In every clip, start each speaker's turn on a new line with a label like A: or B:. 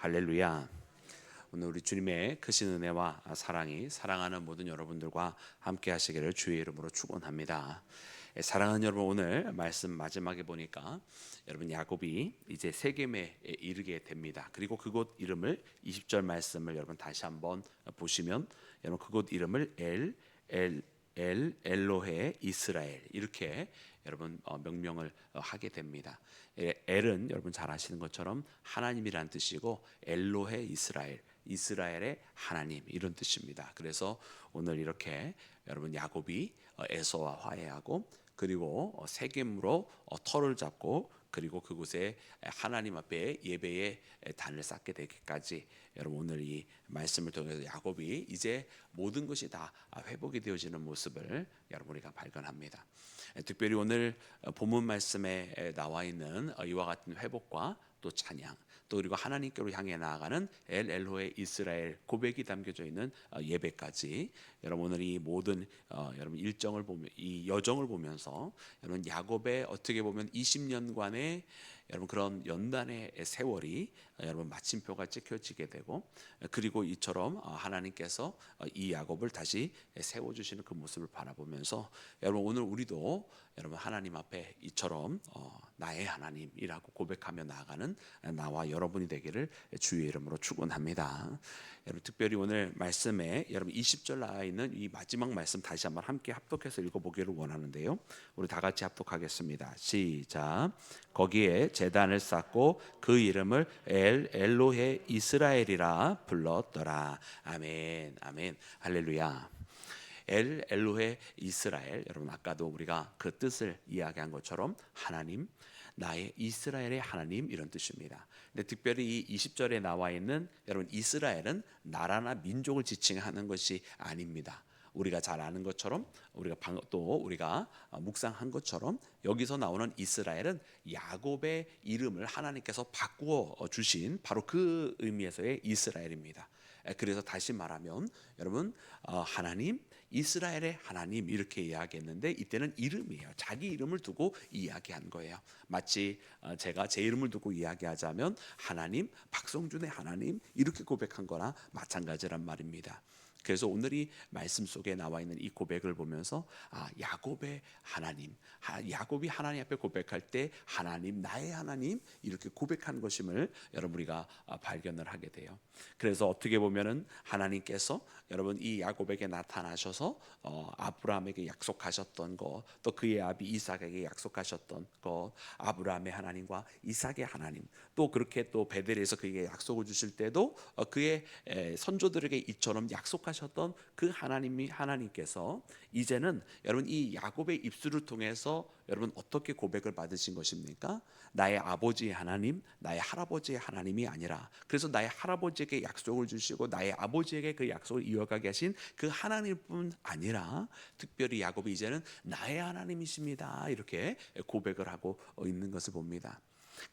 A: 할렐루야. 오늘 우리 주님의 크신 은혜와 사랑이 사랑하는 모든 여러분들과 함께 하시기를 주의 이름으로 축원합니다. 사랑하는 여러분, 오늘 말씀 마지막에 보니까 여러분 야곱이 이제 세겜에 이르게 됩니다. 그리고 그곳 이름을 20절 말씀을 여러분 다시 한번 보시면 여러분 그곳 이름을 엘로헤 이스라엘 이렇게 여러분 명명을 하게 됩니다. 엘은 여러분 잘 아시는 것처럼 하나님이란 뜻이고 엘로헤 이스라엘, 이스라엘의 하나님 이런 뜻입니다. 그래서 오늘 이렇게 여러분 야곱이 에서와 화해하고 그리고 세겜으로 터를 잡고 그리고 그곳에 하나님 앞에 예배의 단을 쌓게 되기까지 여러분 오늘 이 말씀을 통해서 야곱이 이제 모든 것이 다 회복이 되어지는 모습을 여러분 우리가 발견합니다. 특별히 오늘 본문 말씀에 나와 있는 이와 같은 회복과 또 찬양 또 그리고 하나님께로 향해 나아가는 엘로헤 이스라엘 고백이 담겨져 있는 예배까지 여러분 오늘 이 모든 여러분 일정을 보면 이 여정을 보면서 여러분 야곱의 어떻게 보면 20년간의 여러분 그런 연단의 세월이 여러분 마침표가 찍혀지게 되고 그리고 이처럼 하나님께서 이 야곱을 다시 세워주시는 그 모습을 바라보면서 여러분 오늘 우리도 여러분 하나님 앞에 이처럼 나의 하나님이라고 고백하며 나아가는 나와 여러분이 되기를 주의 이름으로 축원합니다. 여러분 특별히 오늘 말씀에 여러분 20절 나와 있는 이 마지막 말씀 다시 한번 함께 합독해서 읽어보기를 원하는데요. 우리 다 같이 합독하겠습니다. 시작. 거기에 제단을 쌓고 그 이름을 엘로헤 이스라엘이라 불렀더라. 아멘, 아멘, 할렐루야. 엘로헤 이스라엘 여러분 아까도 우리가 그 뜻을 이야기한 것처럼 하나님 나의 이스라엘의 하나님 이런 뜻입니다. 근데 특별히 이 20절에 나와 있는 여러분 이스라엘은 나라나 민족을 지칭하는 것이 아닙니다. 우리가 잘 아는 것처럼 우리가 묵상한 것처럼 여기서 나오는 이스라엘은 야곱의 이름을 하나님께서 바꾸어 주신 바로 그 의미에서의 이스라엘입니다. 그래서 다시 말하면 여러분 하나님 이스라엘의 하나님 이렇게 이야기했는데 이때는 이름이에요. 자기 이름을 두고 이야기한 거예요. 마치 제가 제 이름을 두고 이야기하자면 하나님 박성준의 하나님 이렇게 고백한 거나 마찬가지란 말입니다. 그래서 오늘 이 말씀 속에 나와 있는 이 고백을 보면서 야곱의 하나님, 야곱이 하나님 앞에 고백할 때 하나님, 나의 하나님 이렇게 고백한 것임을 여러분 우리가 발견을 하게 돼요. 그래서 어떻게 보면은 하나님께서 여러분 이 야곱에게 나타나셔서 아브라함에게 약속하셨던 것, 또 그의 아비 이삭에게 약속하셨던 것, 아브라함의 하나님과 이삭의 하나님, 또 그렇게 또 베델에서 그에게 약속을 주실 때도 그의 선조들에게 이처럼 약속하셨던 그 하나님께서 이제는 여러분 이 야곱의 입술을 통해서 여러분 어떻게 고백을 받으신 것입니까? 나의 아버지의 하나님, 나의 할아버지의 하나님이 아니라 그래서 나의 할아버지에게 약속을 주시고 나의 아버지에게 그 약속을 이어가게 하신 그 하나님뿐 아니라 특별히 야곱이 이제는 나의 하나님이십니다. 이렇게 고백을 하고 있는 것을 봅니다.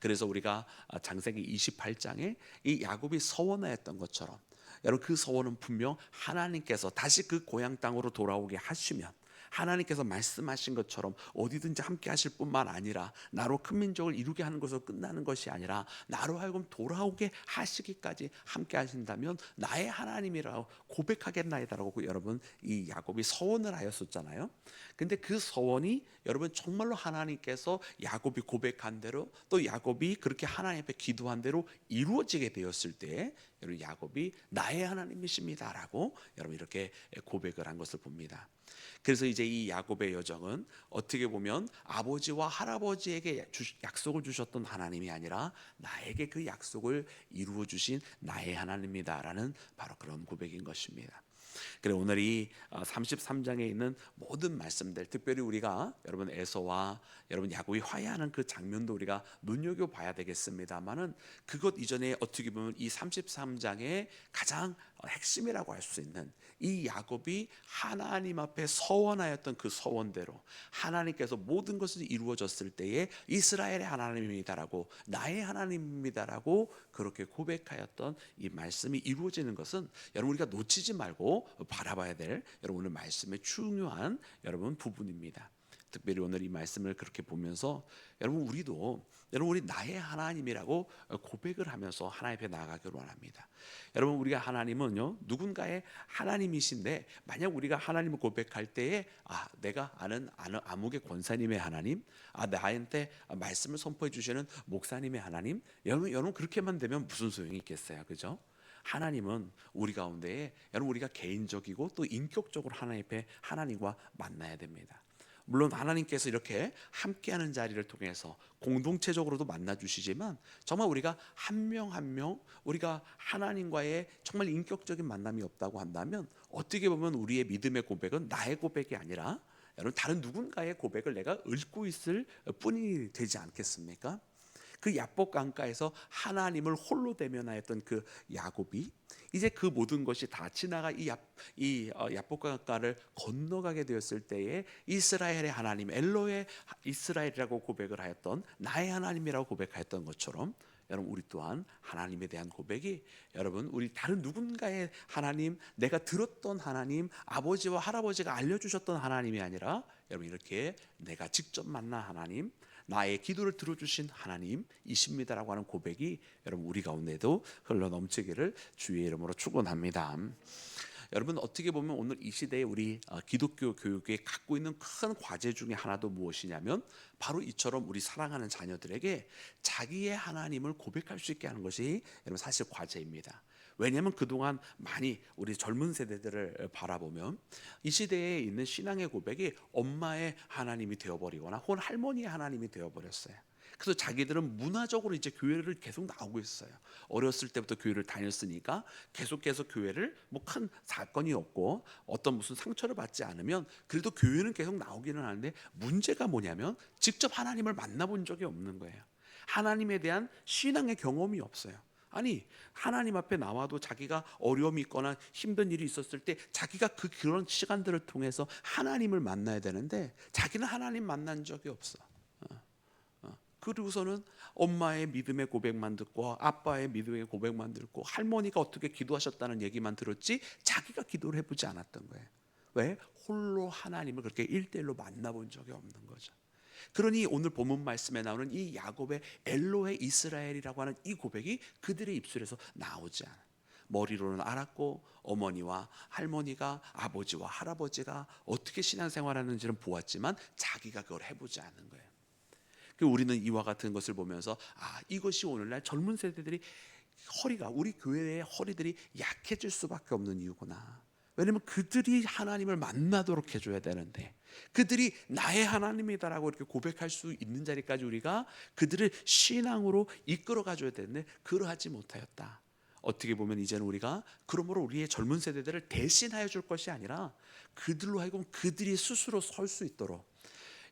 A: 그래서 우리가 창세기 28장에 이 야곱이 서원하였던 것처럼 여러분 그 서원은 분명 하나님께서 다시 그 고향 땅으로 돌아오게 하시면 하나님께서 말씀하신 것처럼 어디든지 함께 하실 뿐만 아니라 나로 큰 민족을 이루게 하는 것으로 끝나는 것이 아니라 나로 하여금 돌아오게 하시기까지 함께 하신다면 나의 하나님이라고 고백하겠나이다라고 여러분 이 야곱이 서원을 하였었잖아요. 근데 그 서원이 여러분 정말로 하나님께서 야곱이 고백한 대로 또 야곱이 그렇게 하나님 앞에 기도한 대로 이루어지게 되었을 때 여러분 야곱이 나의 하나님이십니다라고 여러분 이렇게 고백을 한 것을 봅니다. 그래서 이제 이 야곱의 여정은 어떻게 보면 아버지와 할아버지에게 약속을 주셨던 하나님이 아니라 나에게 그 약속을 이루어 주신 나의 하나님이다라는 바로 그런 고백인 것입니다. 그래 오늘 이 33장에 있는 모든 말씀들 특별히 우리가 여러분 에서와 여러분 야곱이 화해하는 그 장면도 우리가 눈여겨봐야 되겠습니다만은 그것 이전에 어떻게 보면 이 33장의 가장 핵심이라고 할 수 있는 이 야곱이 하나님 앞에 서원하였던 그 서원대로 하나님께서 모든 것이 이루어졌을 때에 이스라엘의 하나님입니다라고 나의 하나님입니다라고 그렇게 고백하였던 이 말씀이 이루어지는 것은 여러분 우리가 놓치지 말고 바라봐야 될 여러분 오늘 말씀의 중요한 여러분 부분입니다. 특별히 오늘 이 말씀을 그렇게 보면서 여러분 우리 나의 하나님이라고 고백을 하면서 하나님 앞에 나아가기를 원합니다. 여러분 우리가 하나님은요 누군가의 하나님이신데, 만약 우리가 하나님을 고백할 때에 내가 아는 아무개 권사님의 하나님, 나한테 말씀을 선포해 주시는 목사님의 하나님, 여러분 그렇게만 되면 무슨 소용이 있겠어요, 그죠? 하나님은 우리 가운데에 여러분 우리가 개인적이고 또 인격적으로 하나님 앞에 하나님과 만나야 됩니다. 물론 하나님께서 이렇게 함께하는 자리를 통해서 공동체적으로도 만나 주시지만, 정말 우리가 한 명 한 명 우리가 하나님과의 정말 인격적인 만남이 없다고 한다면, 어떻게 보면 우리의 믿음의 고백은 나의 고백이 아니라 여러분 다른 누군가의 고백을 내가 읊고 있을 뿐이 되지 않겠습니까? 그 야복 강가에서 하나님을 홀로 대면하였던 그 야곱이 이제 그 모든 것이 다 지나가 이 야복 강가를 건너가게 되었을 때에 이스라엘의 하나님 엘로의 이스라엘이라고 고백을 하였던, 나의 하나님이라고 고백하였던 것처럼, 여러분 우리 또한 하나님에 대한 고백이 여러분 우리 다른 누군가의 하나님, 내가 들었던 하나님, 아버지와 할아버지가 알려주셨던 하나님이 아니라 여러분 이렇게 내가 직접 만난 하나님, 나의 기도를 들어주신 하나님이십니다라고 하는 고백이 여러분 우리 가운데도 흘러넘치기를 주의 이름으로 축원합니다. 여러분 어떻게 보면 오늘 이 시대에 우리 기독교 교육에 갖고 있는 큰 과제 중에 하나도 무엇이냐면, 바로 이처럼 우리 사랑하는 자녀들에게 자기의 하나님을 고백할 수 있게 하는 것이 여러분 사실 과제입니다. 왜냐하면 그동안 많이 우리 젊은 세대들을 바라보면 이 시대에 있는 신앙의 고백이 엄마의 하나님이 되어버리거나 혹은 할머니의 하나님이 되어버렸어요. 그래서 자기들은 문화적으로 이제 교회를 계속 나오고 있어요. 어렸을 때부터 교회를 다녔으니까 계속해서 교회를 뭐 큰 사건이 없고 어떤 무슨 상처를 받지 않으면 그래도 교회는 계속 나오기는 하는데, 문제가 뭐냐면 직접 하나님을 만나본 적이 없는 거예요. 하나님에 대한 신앙의 경험이 없어요. 아니, 하나님 앞에 나와도 자기가 어려움이 있거나 힘든 일이 있었을 때 자기가 그런 시간들을 통해서 하나님을 만나야 되는데, 자기는 하나님 만난 적이 없어. 그리고서는 엄마의 믿음의 고백만 듣고 아빠의 믿음의 고백만 듣고 할머니가 어떻게 기도하셨다는 얘기만 들었지 자기가 기도를 해보지 않았던 거예요. 왜? 홀로 하나님을 그렇게 1대1로 만나본 적이 없는 거죠. 그러니 오늘 본문 말씀에 나오는 이 야곱의 엘로헤 이스라엘이라고 하는 이 고백이 그들의 입술에서 나오지 않아요. 머리로는 알았고 어머니와 할머니가, 아버지와 할아버지가 어떻게 신앙생활하는지는 보았지만 자기가 그걸 해보지 않은 거예요. 우리는 이와 같은 것을 보면서 이것이 오늘날 젊은 세대들이 우리 교회의 허리들이 약해질 수밖에 없는 이유구나. 왜냐하면 그들이 하나님을 만나도록 해줘야 되는데, 그들이 나의 하나님이다라고 이렇게 고백할 수 있는 자리까지 우리가 그들을 신앙으로 이끌어 가줘야 되는데 그러하지 못하였다. 어떻게 보면 이제는 우리가 그러므로 우리의 젊은 세대들을 대신하여 줄 것이 아니라 그들로 하여금 그들이 스스로 설 수 있도록,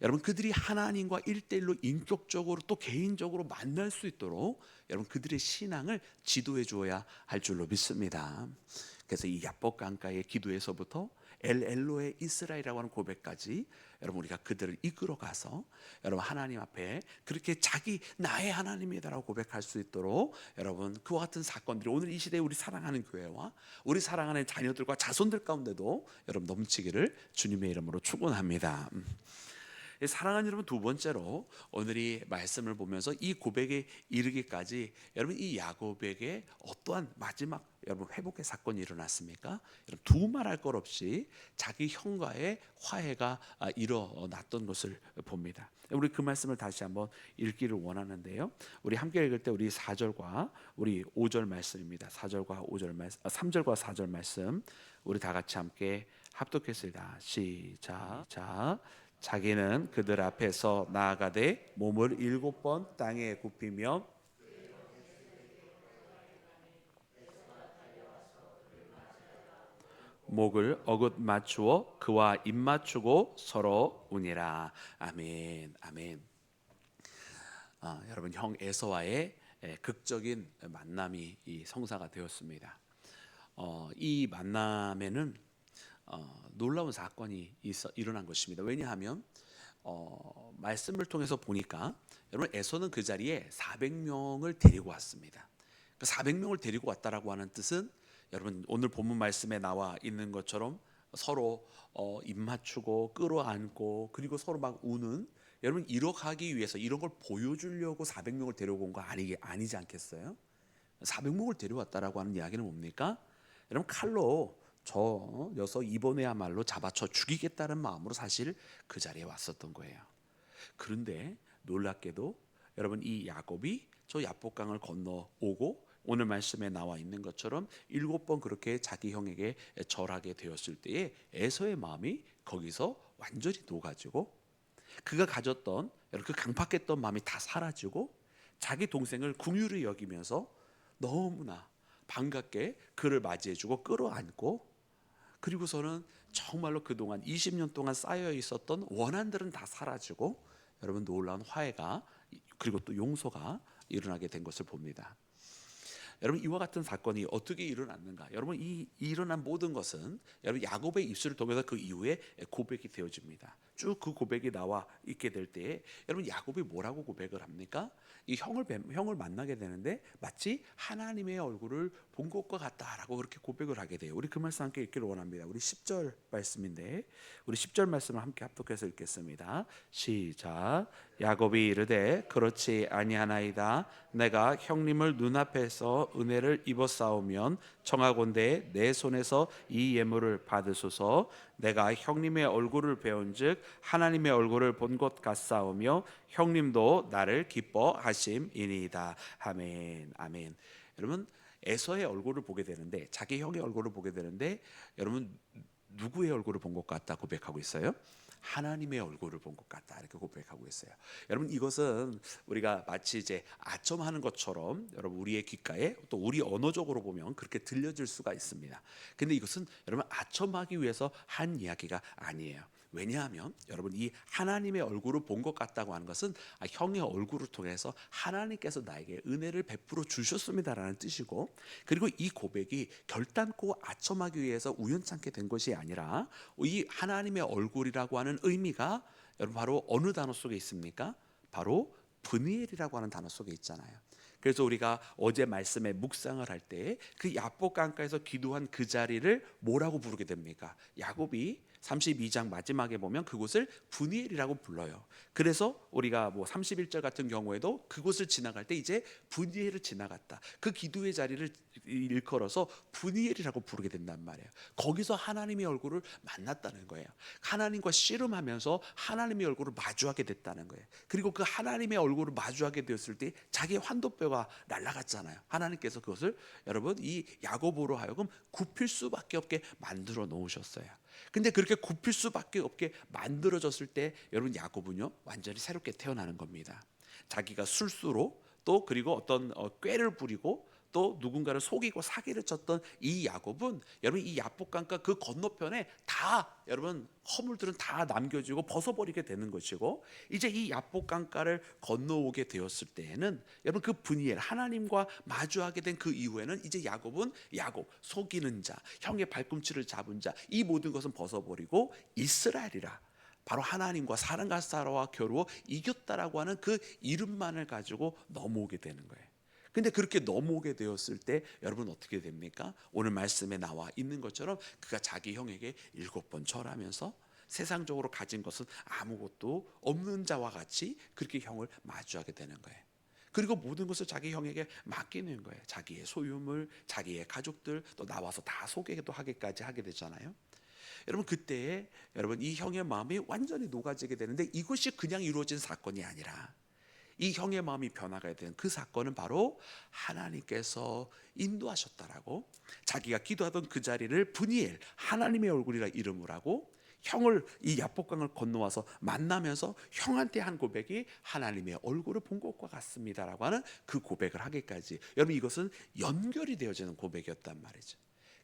A: 여러분 그들이 하나님과 1대1로 인격적으로 또 개인적으로 만날 수 있도록 여러분 그들의 신앙을 지도해 주어야 할 줄로 믿습니다. 그래서 이 야복 강가의 기도에서부터 엘로의 이스라엘이라고 하는 고백까지 여러분 우리가 그들을 이끌어 가서 여러분 하나님 앞에 그렇게 나의 하나님이다라고 고백할 수 있도록 여러분 그와 같은 사건들이 오늘 이 시대에 우리 사랑하는 교회와 우리 사랑하는 자녀들과 자손들 가운데도 여러분 넘치기를 주님의 이름으로 축원합니다. 사랑하는 여러분, 두 번째로 오늘 이 말씀을 보면서 이 고백에 이르기까지 여러분 이 야곱에게 어떠한 마지막 여러분 회복의 사건이 일어났습니까? 여러분 두말할 것 없이 자기 형과의 화해가 일어났던 것을 봅니다. 우리 그 말씀을 다시 한번 읽기를 원하는데요. 우리 함께 읽을 때 우리 4절과 우리 5절 말씀입니다. 4절과 5절 말씀, 3절과 4절 말씀 우리 다 같이 함께 합독했습니다. 시작. 자기는 그들 앞에서 나아가되 몸을 7번 땅에 굽히며 목을 어긋 맞추어 그와 입 맞추고 서로 우니라. 아멘. 아멘. 여러분 형 에서와의 극적인 만남이 이 성사가 되었습니다. 이 만남에는 놀라운 사건이 일어난 것입니다. 왜냐하면 말씀을 통해서 보니까 여러분 에서는 그 자리에 400명을 데리고 왔습니다. 그 400명을 데리고 왔다라고 하는 뜻은 여러분 오늘 본문 말씀에 나와 있는 것처럼 서로 입 맞추고 끌어안고 그리고 서로 막 우는, 여러분 이렇게 하기 위해서 이런 걸 보여주려고 400명을 데려온 거 아니지 않겠어요? 400명을 데려왔다라고 하는 이야기는 뭡니까? 여러분 칼로 저 녀석 이번에야말로 잡아쳐 죽이겠다는 마음으로 사실 그 자리에 왔었던 거예요. 그런데 놀랍게도 여러분 이 야곱이 저 야복강을 건너오고 오늘 말씀에 나와 있는 것처럼 7번 그렇게 자기 형에게 절하게 되었을 때에 에서의 마음이 거기서 완전히 녹아지고 그가 가졌던 그 강팍했던 마음이 다 사라지고 자기 동생을 긍휼히 여기면서 너무나 반갑게 그를 맞이해주고 끌어안고, 그리고서는 정말로 그동안 20년 동안 쌓여 있었던 원한들은 다 사라지고 여러분 놀라운 화해가 그리고 또 용서가 일어나게 된 것을 봅니다. 여러분 이와 같은 사건이 어떻게 일어났는가? 여러분 이 일어난 모든 것은 여러분 야곱의 입술을 통해서 그 이후에 고백이 되어집니다. 쭉 그 고백이 나와 있게 될 때에 여러분 야곱이 뭐라고 고백을 합니까? 이 형을 만나게 되는데 마치 하나님의 얼굴을 본 것과 같다라고 그렇게 고백을 하게 돼요. 우리 그 말씀 함께 읽기를 원합니다. 우리 10절 말씀인데 우리 10절 말씀을 함께 합독해서 읽겠습니다. 시작. 야곱이 이르되 그렇지 아니하나이다. 내가 형님을 눈앞에서 은혜를 입었사오면 청하건대 내 손에서 이 예물을 받으소서. 내가 형님의 얼굴을 배운즉 하나님의 얼굴을 본 것 같사오며 형님도 나를 기뻐하심이니이다. 아멘. 아멘. 여러분 에서의 얼굴을 보게 되는데, 자기 형의 얼굴을 보게 되는데 여러분 누구의 얼굴을 본 것 같다 고백하고 있어요? 하나님의 얼굴을 본 것 같다 이렇게 고백하고 있어요. 여러분 이것은 우리가 마치 이제 아첨하는 것처럼 여러분 우리의 귓가에 또 우리 언어적으로 보면 그렇게 들려질 수가 있습니다. 근데 이것은 여러분 아첨하기 위해서 한 이야기가 아니에요. 왜냐하면 여러분 이 하나님의 얼굴을 본 것 같다고 하는 것은 형의 얼굴을 통해서 하나님께서 나에게 은혜를 베풀어 주셨습니다라는 뜻이고, 그리고 이 고백이 결단코 아첨하기 위해서 우연찮게 된 것이 아니라 이 하나님의 얼굴이라고 하는 의미가 여러분 바로 어느 단어 속에 있습니까? 바로 브니엘이라고 하는 단어 속에 있잖아요. 그래서 우리가 어제 말씀에 묵상을 할 때 그 야복 강가에서 기도한 그 자리를 뭐라고 부르게 됩니까? 야곱이 32장 마지막에 보면 그곳을 브니엘이라고 불러요. 그래서 우리가 뭐 31절 같은 경우에도 그곳을 지나갈 때 이제 브니엘을 지나갔다. 그 기도의 자리를 일컬어서 브니엘이라고 부르게 된단 말이에요. 거기서 하나님의 얼굴을 만났다는 거예요. 하나님과 씨름하면서 하나님의 얼굴을 마주하게 됐다는 거예요. 그리고 그 하나님의 얼굴을 마주하게 되었을 때 자기의 환도뼈가 날아갔잖아요. 하나님께서 그것을 여러분 이 야곱으로 하여금 굽힐 수밖에 없게 만들어 놓으셨어요. 근데 그렇게 굽힐 수밖에 없게 만들어졌을 때 여러분 야곱은요 완전히 새롭게 태어나는 겁니다. 자기가 술수로 또 그리고 어떤 꾀를 부리고 또 누군가를 속이고 사기를 쳤던 이 야곱은 여러분 이 야복강가 그 건너편에 다 여러분 허물들은 다 남겨지고 벗어버리게 되는 것이고, 이제 이 야복강가를 건너오게 되었을 때에는 여러분 그 브니엘 하나님과 마주하게 된 그 이후에는 이제 야곱은 야곱 속이는 자, 형의 발꿈치를 잡은 자, 이 모든 것은 벗어버리고 이스라엘이라 바로 하나님과 사랑가사라와 겨루어 이겼다라고 하는 그 이름만을 가지고 넘어오게 되는 거예요. 근데 그렇게 넘어오게 되었을 때 여러분 어떻게 됩니까? 오늘 말씀에 나와 있는 것처럼 그가 자기 형에게 7번 절하면서 세상적으로 가진 것은 아무것도 없는 자와 같이 그렇게 형을 마주하게 되는 거예요. 그리고 모든 것을 자기 형에게 맡기는 거예요. 자기의 소유물, 자기의 가족들, 또 나와서 다 소개도 하기까지 하게 되잖아요. 여러분 그때에 여러분 이 형의 마음이 완전히 녹아지게 되는데, 이것이 그냥 이루어진 사건이 아니라 이 형의 마음이 변화가 된 그 사건은 바로 하나님께서 인도하셨다라고, 자기가 기도하던 그 자리를 브니엘 하나님의 얼굴이라 이름을 하고 형을 이 야복강을 건너와서 만나면서 형한테 한 고백이 하나님의 얼굴을 본 것과 같습니다라고 하는 그 고백을 하기까지, 여러분 이것은 연결이 되어지는 고백이었단 말이죠.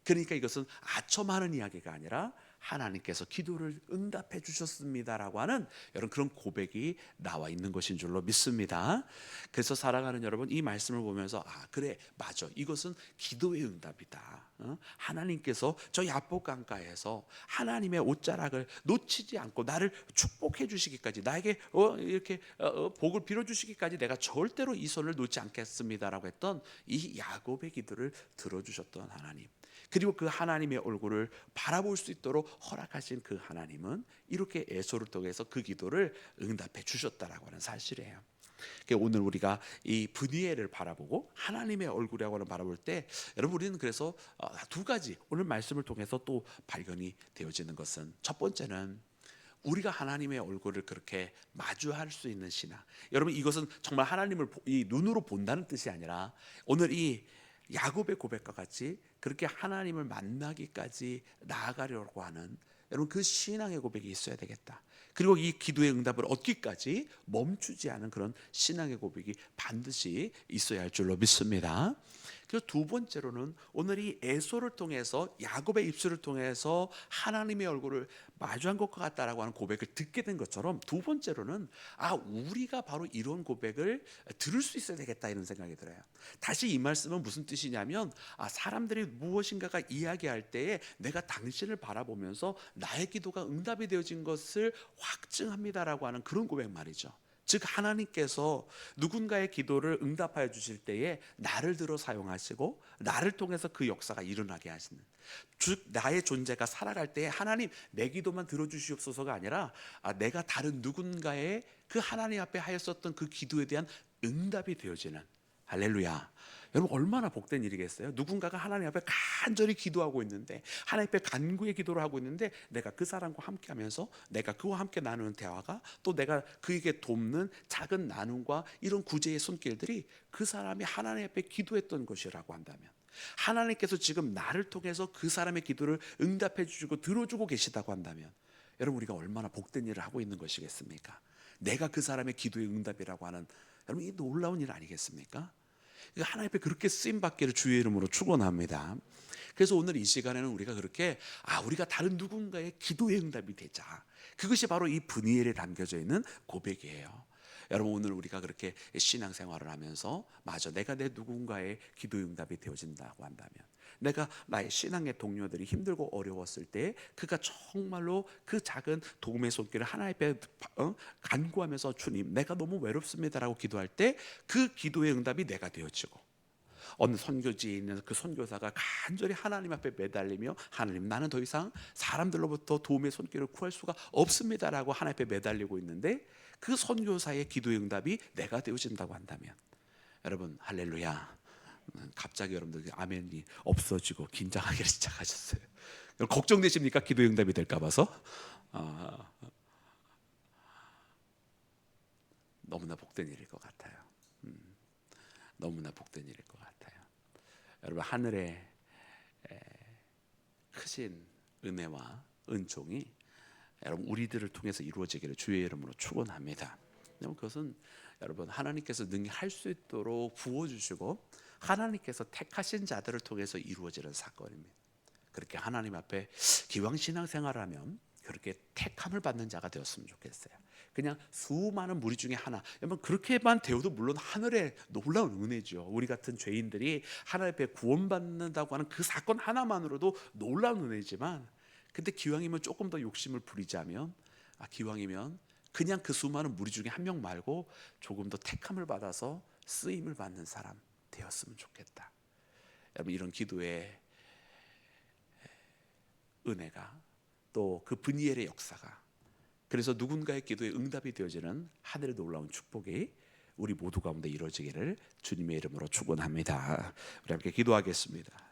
A: 그러니까 이것은 아첨하는 이야기가 아니라 하나님께서 기도를 응답해 주셨습니다라고 하는 여러분 그런 고백이 나와 있는 것인 줄로 믿습니다. 그래서 사랑하는 여러분, 이 말씀을 보면서 그래 맞아, 이것은 기도의 응답이다. 하나님께서 저 야복 강가에서 하나님의 옷자락을 놓치지 않고 나를 축복해 주시기까지, 나에게 이렇게 복을 빌어 주시기까지 내가 절대로 이 손을 놓지 않겠습니다라고 했던 이 야곱의 기도를 들어주셨던 하나님, 그리고 그 하나님의 얼굴을 바라볼 수 있도록 허락하신 그 하나님은 이렇게 에서를 통해서 그 기도를 응답해 주셨다라고 하는 사실이에요. 오늘 우리가 이 브니엘을 바라보고 하나님의 얼굴이라고 하는 바라볼 때 여러분 우리는 그래서 두 가지 오늘 말씀을 통해서 또 발견이 되어지는 것은 첫 번째는 우리가 하나님의 얼굴을 그렇게 마주할 수 있는 신앙. 여러분 이것은 정말 하나님을 이 눈으로 본다는 뜻이 아니라 오늘 이 야곱의 고백과 같이 그렇게 하나님을 만나기까지 나아가려고 하는 여러분 그 신앙의 고백이 있어야 되겠다. 그리고 이 기도의 응답을 얻기까지 멈추지 않은 그런 신앙의 고백이 반드시 있어야 할 줄로 믿습니다. 그리고 두 번째로는 오늘 이 에서를 통해서 야곱의 입술을 통해서 하나님의 얼굴을 마주한 것과 같다라고 하는 고백을 듣게 된 것처럼 두 번째로는 우리가 바로 이런 고백을 들을 수 있어야 되겠다 이런 생각이 들어요. 다시 이 말씀은 무슨 뜻이냐면 사람들이 무엇인가가 이야기할 때에 내가 당신을 바라보면서 나의 기도가 응답이 되어진 것을 확증합니다라고 하는 그런 고백 말이죠. 즉 하나님께서 누군가의 기도를 응답하여 주실 때에 나를 들어 사용하시고 나를 통해서 그 역사가 일어나게 하시는, 즉 나의 존재가 살아갈 때에 하나님 내 기도만 들어주시옵소서가 아니라 내가 다른 누군가의 그 하나님 앞에 하였었던 그 기도에 대한 응답이 되어지는, 할렐루야. 여러분 얼마나 복된 일이겠어요? 누군가가 하나님 앞에 간절히 기도하고 있는데 하나님 앞에 간구의 기도를 하고 있는데 내가 그 사람과 함께 하면서 내가 그와 함께 나누는 대화가 또 내가 그에게 돕는 작은 나눔과 이런 구제의 손길들이 그 사람이 하나님 앞에 기도했던 것이라고 한다면 하나님께서 지금 나를 통해서 그 사람의 기도를 응답해 주시고 들어주고 계시다고 한다면 여러분 우리가 얼마나 복된 일을 하고 있는 것이겠습니까? 내가 그 사람의 기도의 응답이라고 하는 여러분 이 놀라운 일 아니겠습니까? 하나님 앞에 그렇게 쓰임 받기를 주의 이름으로 축원합니다. 그래서 오늘 이 시간에는 우리가 그렇게 우리가 다른 누군가의 기도의 응답이 되자. 그것이 바로 이 브니엘에 담겨져 있는 고백이에요. 여러분 오늘 우리가 그렇게 신앙생활을 하면서 맞아 내가 내 누군가의 기도의 응답이 되어진다고 한다면 내가 나의 신앙의 동료들이 힘들고 어려웠을 때 그가 정말로 그 작은 도움의 손길을 하나님 앞에 간구하면서 주님 내가 너무 외롭습니다라고 기도할 때 그 기도의 응답이 내가 되어지고 어느 선교지에 있는 그 선교사가 간절히 하나님 앞에 매달리며 하나님 나는 더 이상 사람들로부터 도움의 손길을 구할 수가 없습니다라고 하나님 앞에 매달리고 있는데 그 선교사의 기도의 응답이 내가 되어진다고 한다면 여러분 할렐루야. 갑자기 여러분들 아멘이 없어지고 긴장하기 시작하셨어요. 걱정되십니까? 기도의 응답이 될까 봐서? 너무나 복된 일일 것 같아요. 너무나 복된 일일 것 같아요. 여러분 하늘의 크신 은혜와 은총이 여러분 우리들을 통해서 이루어지기를 주의 이름으로 축원합니다. 그것은 여러분 하나님께서 능히 할 수 있도록 부어주시고 하나님께서 택하신 자들을 통해서 이루어지는 사건입니다. 그렇게 하나님 앞에 기왕 신앙생활하면 그렇게 택함을 받는 자가 되었으면 좋겠어요. 그냥 수많은 무리 중에 하나. 여러분 그렇게만 되어도 물론 하늘의 놀라운 은혜죠. 우리 같은 죄인들이 하나님 앞에 구원받는다고 하는 그 사건 하나만으로도 놀라운 은혜지만 근데 기왕이면 조금 더 욕심을 부리자면 기왕이면 그냥 그 수많은 무리 중에 한 명 말고 조금 더 택함을 받아서 쓰임을 받는 사람 되었으면 좋겠다. 여러분 이런 기도의 은혜가 또 그 브니엘의 역사가 그래서 누군가의 기도에 응답이 되어지는 하늘의 놀라운 축복이 우리 모두 가운데 이루어지기를 주님의 이름으로 축원합니다. 우리 함께 기도하겠습니다.